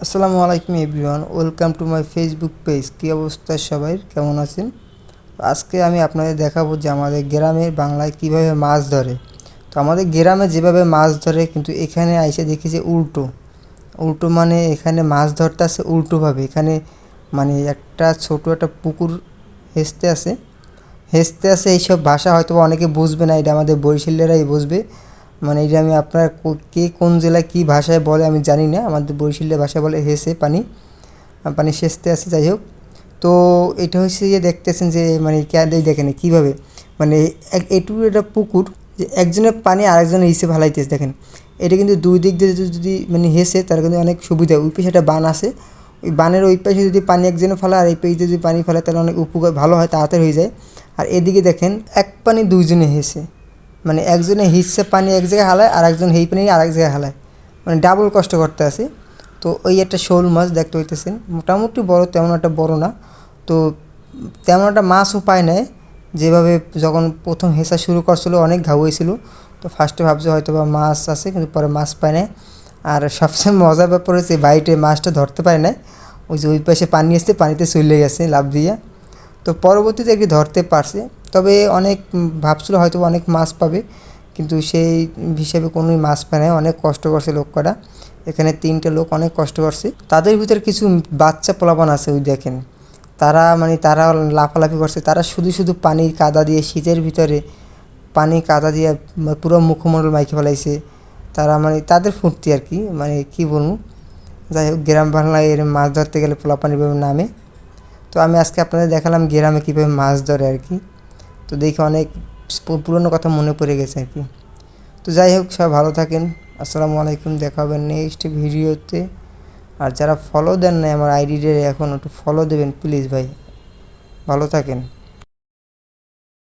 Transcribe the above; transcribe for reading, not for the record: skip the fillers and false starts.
আসসালামু আলাইকুম everyone, welcome to my Facebook page. কী অবস্থা সবাই, কেমন আছেন? আজকে আমি আপনাদের দেখাবো যে আমাদের গ্রামে বাংলায় কিভাবে মাছ ধরে। তো আমাদের গ্রামে যেভাবে মাছ ধরে, কিন্তু এখানে আইসে দেখি যে উল্টো উল্টো মানে এখানে মাছ ধরতে আছে উল্টোভাবে। এখানে মানে একটা ছোট একটা পুকুর হেসতে আছে এইসব ভাষা হয়তো অনেকে বুঝবে না, এটা আমাদের বরিশালেরাই বুঝবে। মানে এটা আমি আপনার কে কোন জেলায় কী ভাষায় বলে আমি জানি না, আমাদের বরিশালের ভাষায় বলে হেসে পানি পানি সেচতে আছে। যাই হোক, তো এটা হচ্ছে যে দেখতেছেন যে মানে ক্যাদেই দেখেন কীভাবে মানে এটুকু একটা পুকুর, যে একজনের পানি আরেকজনের হিসেবে ভালাইতেছে। দেখেন এটা কিন্তু দুই দিক দিয়ে যদি মানে হেসে, তার কিন্তু অনেক সুবিধা। ওই পাশে একটা বান আছে, ওই বানের ওই পাশে যদি পানি একজনে ফেলে আর এই পাশে যদি পানি ফেলে, তাহলে অনেক উপকার ভালো হয়, তাড়াতাড়ি হয়ে যায়। আর এদিকে দেখেন এক পানি দুইজনে হেসে, মানে একজনে হিসছে পানি এক জায়গায় হালায় আর একজন হেই পানি আরেক জায়গায় হালায়, মানে ডাবল কষ্ট করতে আছে। তো ওই একটা শোল মাছ দেখতে হইতেছেন, মোটামুটি বড়, তেমন একটা বড় না। তো তেমন একটা মাছও পায় নাই। যেভাবে যখন প্রথম হেসা শুরু করছিল অনেক ঘাউ হয়েছিল, তো ফার্স্টে ভাবছে হয়তো বা মাছ আছে, কিন্তু পরে মাছ পায় নাই। আর সবচেয়ে মজার ব্যাপার হচ্ছে বাইটে মাছটা ধরতে পারে না। ওই যে ওই পাশে পানি আসছে, পানিতে চলে গেছে লাফ দিয়ে। তো পরবর্তীতে একটি ধরতে পারছে, তবে অনেক ভাবছিল হয়তো অনেক মাছ পাবে, কিন্তু সেই হিসেবে কোনোই মাছ পায় না। অনেক কষ্ট করছে লোক কটা, এখানে 3টে লোক অনেক কষ্ট করছে। তাদের ভিতরে কিছু বাচ্চা পোলাপান আছে, ওই দেখেন তারা লাফালাফি করছে। তারা শুধু শুধু পানির কাদা দিয়ে, শীতের ভিতরে পানি কাদা দিয়ে পুরো মুখমণ্ডল মাইকে ফেলাইছে। তারা মানে তাদের ফুর্তি আর কি, মানে কী বলবো। যাই হোক, গ্রাম বাংলায় এর মাছ ধরতে গেলে পোলাপান এভাবে নামে। তো আমি আজকে আপনাদের দেখালাম গ্রামে কীভাবে মাছ ধরে আর কি। তো দেখে অনেক পুরনো কথা মনে পড়ে গেছে আর কি। তো যাই হোক, সবাই ভালো থাকেন। আসসালামু আলাইকুম, দেখা হবে নেক্সট ভিডিওতে। আর যারা ফলো দেন না আমার আইডিতে, এখন একটু ফলো দেবেন প্লিজ ভাই। ভালো থাকেন।